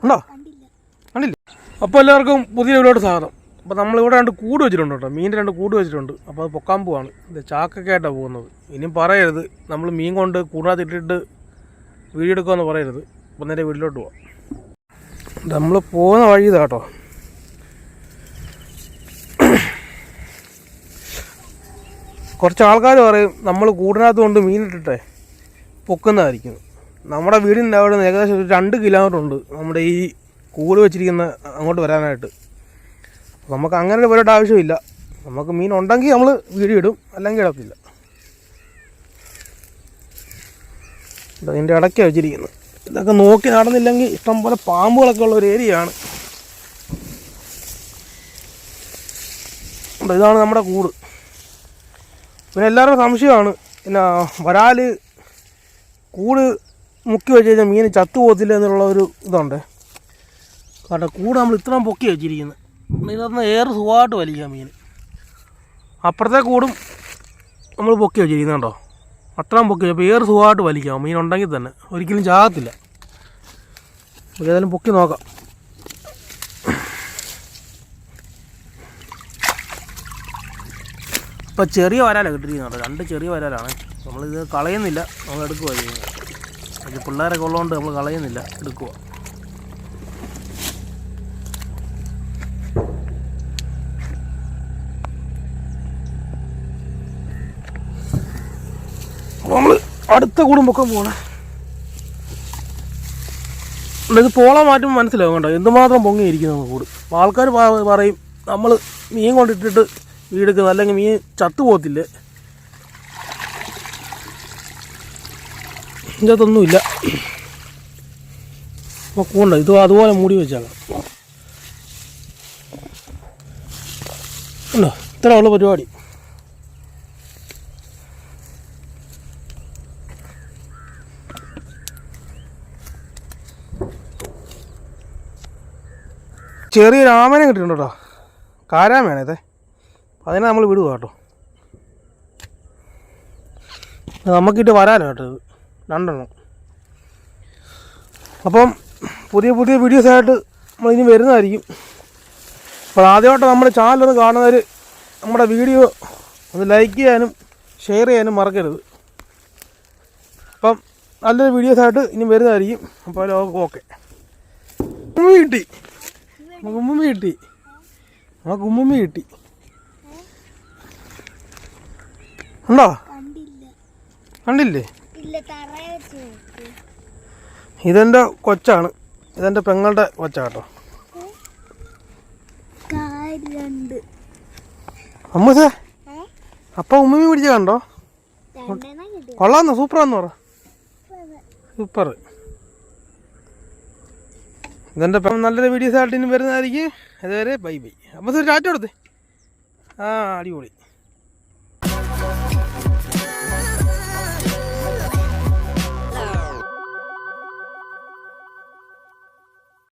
ഉണ്ടോ? കണ്ടില്ല. അപ്പോൾ എല്ലാവർക്കും പുതിയ വീഡിയോയുടെ സ്വാഗതം. അപ്പോൾ നമ്മളിവിടെ 2 കൂട് വെച്ചിട്ടുണ്ട് കേട്ടോ, മീനിൻ്റെ 2 കൂട് വെച്ചിട്ടുണ്ട്. അപ്പോൾ അത് പൊക്കാൻ പോവാണ്. ഇത് ചാക്കൊക്കെ ആയിട്ടാണ് പോകുന്നത്. ഇനിയും പറയരുത് നമ്മൾ മീൻ കൊണ്ട് കൂടാതെ ഇട്ടിട്ട് വീഡിയോ എടുക്കുമെന്ന് പറയരുത്. അപ്പോൾ നേരെ വീട്ടിലോട്ട് പോവാം. നമ്മൾ പോകുന്ന വഴി ഇതാ കേട്ടോ. കുറച്ച് ആൾക്കാർ പറയും നമ്മൾ കൂടിനകത്ത് കൊണ്ട് മീനിട്ടിട്ടേ പൊക്കുന്നതായിരിക്കും. നമ്മുടെ വീടിൻ്റെ അവിടെ നിന്ന് ഏകദേശം ഒരു 2 കിലോമീറ്റർ ഉണ്ട് നമ്മുടെ ഈ കൂട് വെച്ചിരിക്കുന്ന അങ്ങോട്ട് വരാനായിട്ട്. നമുക്ക് അങ്ങനെ ഒരു പരിപാടി ആവശ്യമില്ല. നമുക്ക് മീൻ ഉണ്ടെങ്കിൽ നമ്മൾ വീഡിയോ ഇടും, അല്ലെങ്കിൽ ഇടത്തില്ല. ഇതിൻ്റെ ഇടയ്ക്കാണ് വെച്ചിരിക്കുന്നത്. ഇതൊക്കെ നോക്കി നടന്നില്ലെങ്കിൽ ഇഷ്ടംപോലെ പാമ്പുകളൊക്കെ ഉള്ള ഒരു ഏരിയയാണ്. ഇതാണ് നമ്മുടെ കൂട്. പിന്നെ എല്ലാവരും സംശയമാണ്, പിന്നെ വരാൽ കൂട് മുക്കി വെച്ച് കഴിഞ്ഞാൽ മീൻ ചത്തുപോകത്തില്ല എന്നുള്ള ഒരു ഇതുണ്ട്. കാരണം കൂട് നമ്മൾ ഇത്രയും പൊക്കി വെച്ചിരിക്കുന്നത്, ഇതിനകത്ത് ഏറെ സുഖമായിട്ട് വലിക്കാം മീൻ. അപ്പുറത്തെ കൂടും നമ്മൾ പൊക്കി വെച്ചിരിക്കുന്നുണ്ടോ, അത്രയും പൊക്കി. അപ്പോൾ ഏറെ സുഖമായിട്ട് വലിക്കാം മീൻ ഉണ്ടെങ്കിൽ തന്നെ, ഒരിക്കലും ചാകത്തില്ല. ഏതായാലും പൊക്കി നോക്കാം. ഇപ്പോൾ ചെറിയ വരാലാണ് കിട്ടിയിരിക്കുന്നുണ്ട്, 2 ചെറിയ വരാലാണ്. നമ്മളിത് കളയുന്നില്ല, നമ്മൾ എടുക്കുക ചെയ്യുന്നത്. അത് പിള്ളേരൊക്കെ ഉള്ളതുകൊണ്ട് നമ്മൾ കളയുന്നില്ല, എടുക്കുക. നമ്മൾ അടുത്ത കുടുംബക്കം പോകണേ. ഇത് പോള മാറ്റുമ്പോൾ മനസ്സിലാവും കേട്ടോ എന്തുമാത്രം പൊങ്ങിയിരിക്കുന്നു കൂട്. അപ്പോൾ ആൾക്കാർ പറയും നമ്മൾ മീൻ കൊണ്ടിട്ടിട്ട് വീടെടുക്കുന്നത്, അല്ലെങ്കിൽ മീൻ ചത്തുപോകത്തില്ലേ. ഇതിൻ്റെ അകത്തൊന്നുമില്ല. അപ്പോൾ കൂണ്ട ഇത് അതുപോലെ മൂടി വെച്ചാണ്. ഉണ്ടോ, ഇത്ര ഉള്ള പരിപാടി. ചെറിയൊരു ആമനെ കിട്ടിയിട്ടുണ്ട് കേട്ടോ, കാരാമേനേ. അതിനെ നമ്മൾ വിടുക കേട്ടോ. നമുക്കിട്ട് വരാനോ കേട്ടോ ഇത് 2 എണ്ണം. അപ്പം പുതിയ വീഡിയോസായിട്ട് നമ്മളിനി വരുന്നതായിരിക്കും. അപ്പോൾ ആദ്യമായിട്ട് നമ്മുടെ ചാനലൊന്ന് കാണുന്നവർ നമ്മുടെ വീഡിയോ ഒന്ന് ലൈക്ക് ചെയ്യാനും ഷെയർ ചെയ്യാനും മറക്കരുത്. അപ്പം നല്ലൊരു വീഡിയോസായിട്ട് ഇനി വരുന്നതായിരിക്കും. അപ്പോൾ ഓക്കെ. ഉമ്മി കിട്ടി, നമുക്ക് ഉമ്മി കിട്ടി. ഉണ്ടോ? കണ്ടില്ലേ? ഇതെൻ്റെ കൊച്ചാണ്, ഇതെൻ്റെ പെങ്ങളുടെ കൊച്ചാട്ടോ. അമ്മൂസേ, അപ്പം ഉമ്മി പിടിച്ച കണ്ടോ? കൊള്ളാന്നോ? സൂപ്പറാന്ന് പറ. സൂപ്പർ. ഇതെൻ്റെ നല്ലൊരു വീഡിയോസായിട്ട് ഇനി വരുന്നതായിരിക്കും. അതുവരെ ബൈ ബൈ. അപ്പോൾ ടാറ്റ കൊടുത്തേ. അടിപൊളി.